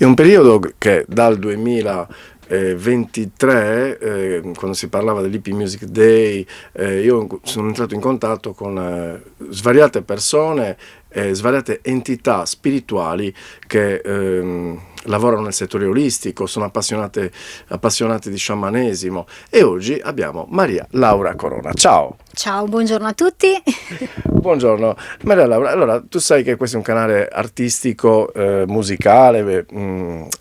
È un periodo che dal 2023, quando si parlava dell'Hippie Music Day, io sono entrato in contatto con svariate persone e svariate entità spirituali che lavorano nel settore olistico, sono appassionate di sciamanesimo, e oggi abbiamo Maria Laura Corona. Ciao! Ciao, buongiorno a tutti. Buongiorno Maria Laura, allora tu sai che questo è un canale artistico, musicale,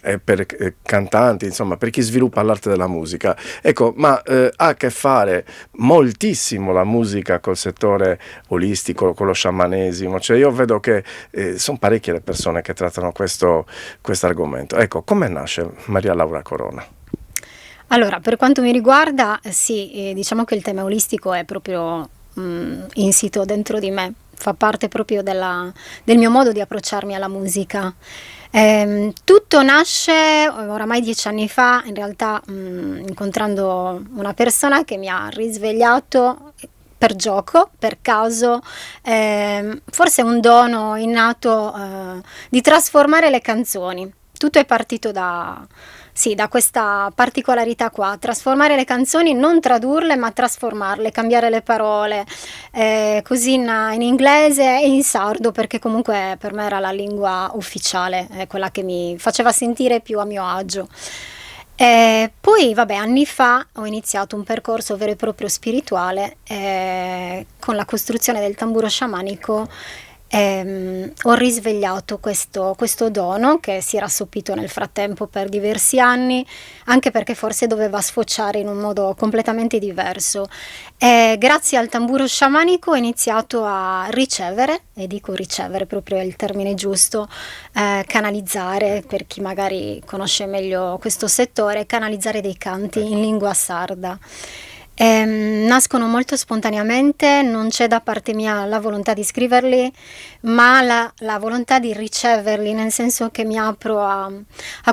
e per cantanti, insomma per chi sviluppa l'arte della musica, ecco, ma ha a che fare moltissimo la musica col settore olistico, con lo sciamanesimo, cioè io vedo che sono parecchie le persone che trattano questo argomento. Ecco, come nasce Maria Laura Corona? Allora, per quanto mi riguarda, sì, diciamo che il tema olistico è proprio insito dentro di me, fa parte proprio del mio modo di approcciarmi alla musica. Tutto nasce oramai 10 anni fa, in realtà incontrando una persona che mi ha risvegliato per gioco, per caso, forse un dono innato di trasformare le canzoni. Tutto è partito da questa particolarità qua, trasformare le canzoni, non tradurle ma trasformarle, cambiare le parole, così in inglese e in sardo, perché comunque per me era la lingua ufficiale, quella che mi faceva sentire più a mio agio. Poi, anni fa ho iniziato un percorso vero e proprio spirituale con la costruzione del tamburo sciamanico. Ho risvegliato questo dono che si era assopito nel frattempo per diversi anni, anche perché forse doveva sfociare in un modo completamente diverso. Grazie al tamburo sciamanico ho iniziato a ricevere, e dico ricevere proprio è il termine giusto, canalizzare, per chi magari conosce meglio questo settore, canalizzare dei canti in lingua sarda. Nascono molto spontaneamente, non c'è da parte mia la volontà di scriverli, ma la volontà di riceverli, nel senso che mi apro a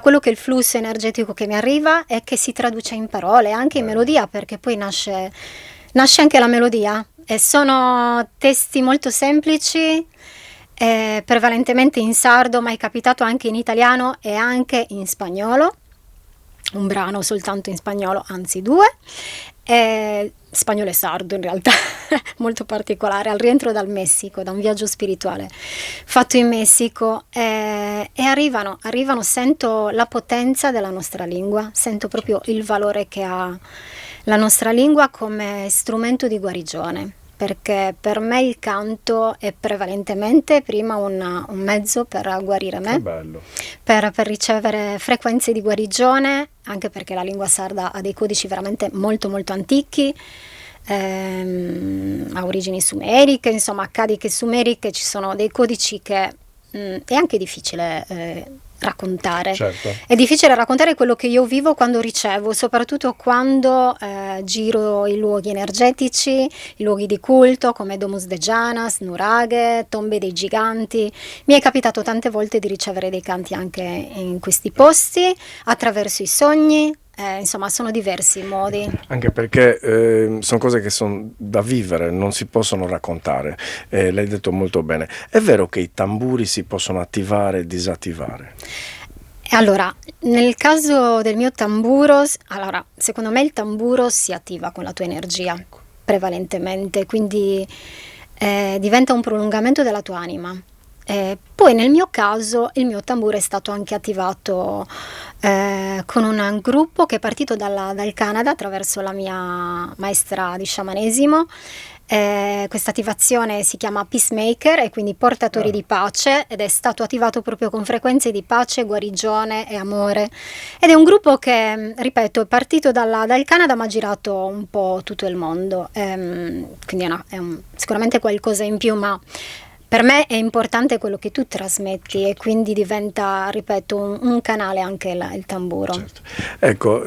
quello che è il flusso energetico che mi arriva e che si traduce in parole, anche in melodia, perché poi nasce anche la melodia. E sono testi molto semplici, prevalentemente in sardo, ma è capitato anche in italiano e anche in spagnolo. Un brano soltanto in spagnolo, anzi due, spagnolo e sardo in realtà, molto particolare, al rientro dal Messico, da un viaggio spirituale fatto in Messico, e arrivano, sento la potenza della nostra lingua, sento proprio il valore che ha la nostra lingua come strumento di guarigione. Perché per me il canto è prevalentemente prima un mezzo per guarire me, per ricevere frequenze di guarigione, anche perché la lingua sarda ha dei codici veramente molto molto antichi, ha origini sumeriche, insomma accadiche sumeriche, ci sono dei codici che è anche difficile raccontare. Certo. È difficile raccontare quello che io vivo quando ricevo, soprattutto quando giro i luoghi energetici, i luoghi di culto come Domus de Janas, Nuraghe, tombe dei giganti. Mi è capitato tante volte di ricevere dei canti anche in questi posti, attraverso i sogni. Insomma, sono diversi i modi. Anche perché sono cose che sono da vivere, non si possono raccontare. L'hai detto molto bene. È vero che i tamburi si possono attivare e disattivare? Allora, nel caso del mio tamburo, secondo me il tamburo si attiva con la tua energia, prevalentemente, quindi diventa un prolungamento della tua anima. Poi nel mio caso il mio tamburo è stato anche attivato con un gruppo che è partito dal Canada attraverso la mia maestra di sciamanesimo. Questa attivazione si chiama Peacemaker, e quindi portatori di pace, ed è stato attivato proprio con frequenze di pace, guarigione e amore, ed è un gruppo che, ripeto, è partito dal Canada ma ha girato un po' tutto il mondo, quindi è sicuramente qualcosa in più, ma per me è importante quello che tu trasmetti, e quindi diventa, ripeto, un canale anche il tamburo. Certo. Ecco,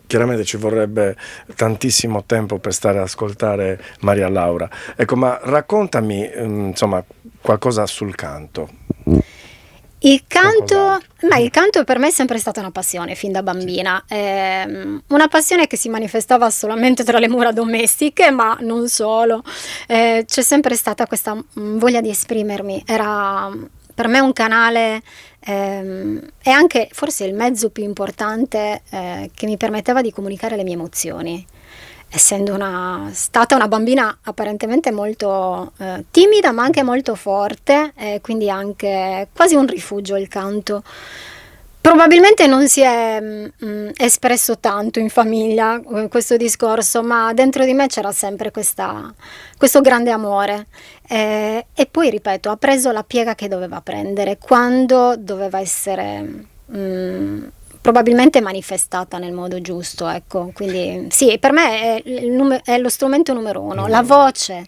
chiaramente ci vorrebbe tantissimo tempo per stare ad ascoltare Maria Laura. Ecco, ma raccontami insomma qualcosa sul canto. Il canto per me è sempre stata una passione fin da bambina, una passione che si manifestava solamente tra le mura domestiche, ma non solo. C'è sempre stata questa voglia di esprimermi, era per me un canale è anche forse il mezzo più importante che mi permetteva di comunicare le mie emozioni. Essendo stata una bambina apparentemente molto timida, ma anche molto forte, quindi anche quasi un rifugio il canto. Probabilmente non si è espresso tanto in famiglia questo discorso, ma dentro di me c'era sempre questo grande amore. E poi, ripeto, ha preso la piega che doveva prendere, quando doveva essere probabilmente manifestata nel modo giusto, ecco. Quindi sì, per me è lo strumento numero uno, la voce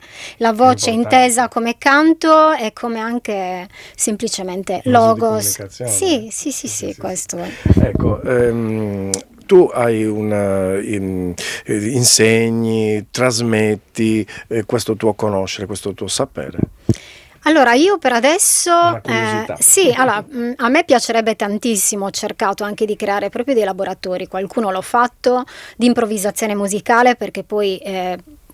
intesa come canto e come anche semplicemente Mezzo di logos. comunicazione. Sì, sì, sì, sì, questo è. Ecco, tu hai insegni, trasmetti questo tuo conoscere, questo tuo sapere. Allora, io per adesso, Una curiosità. sì, allora, a me piacerebbe tantissimo, ho cercato anche di creare proprio dei laboratori, qualcuno l'ho fatto, di improvvisazione musicale, perché poi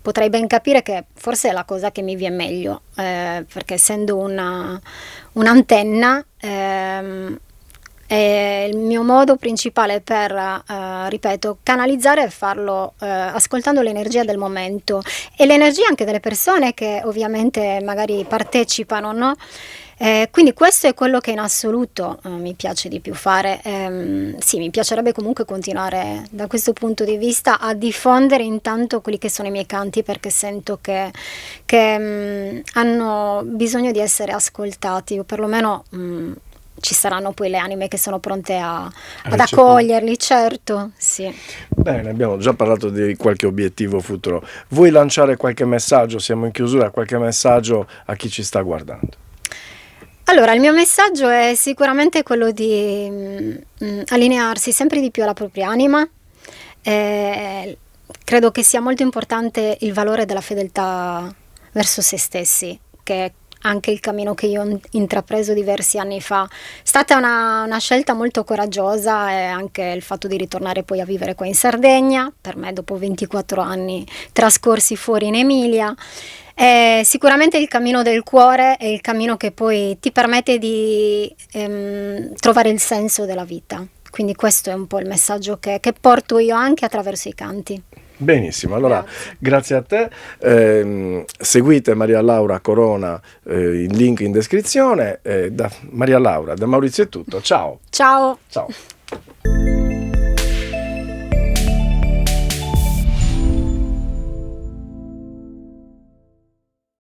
potrei ben capire che forse è la cosa che mi viene meglio, perché essendo un'antenna, è il mio modo principale per, ripeto, canalizzare e farlo ascoltando l'energia del momento e l'energia anche delle persone che ovviamente magari partecipano, no? Quindi questo è quello che in assoluto mi piace di più fare. Sì, mi piacerebbe comunque continuare da questo punto di vista a diffondere intanto quelli che sono i miei canti, perché sento che hanno bisogno di essere ascoltati, o perlomeno ci saranno poi le anime che sono pronte ad accoglierli, certo, sì. Bene, abbiamo già parlato di qualche obiettivo futuro. Vuoi lanciare qualche messaggio? Siamo in chiusura, qualche messaggio a chi ci sta guardando? Allora, il mio messaggio è sicuramente quello di allinearsi sempre di più alla propria anima. Credo che sia molto importante il valore della fedeltà verso se stessi, che è anche il cammino che io ho intrapreso diversi anni fa. È stata una scelta molto coraggiosa, e anche il fatto di ritornare poi a vivere qua in Sardegna, per me dopo 24 anni trascorsi fuori in Emilia. Sicuramente il cammino del cuore è il cammino che poi ti permette di trovare il senso della vita. Quindi questo è un po' il messaggio che porto io anche attraverso i canti. Benissimo, allora grazie a te. Seguite Maria Laura Corona, il link in descrizione. Da Maria Laura, da Maurizio è tutto. Ciao. Ciao. Ciao.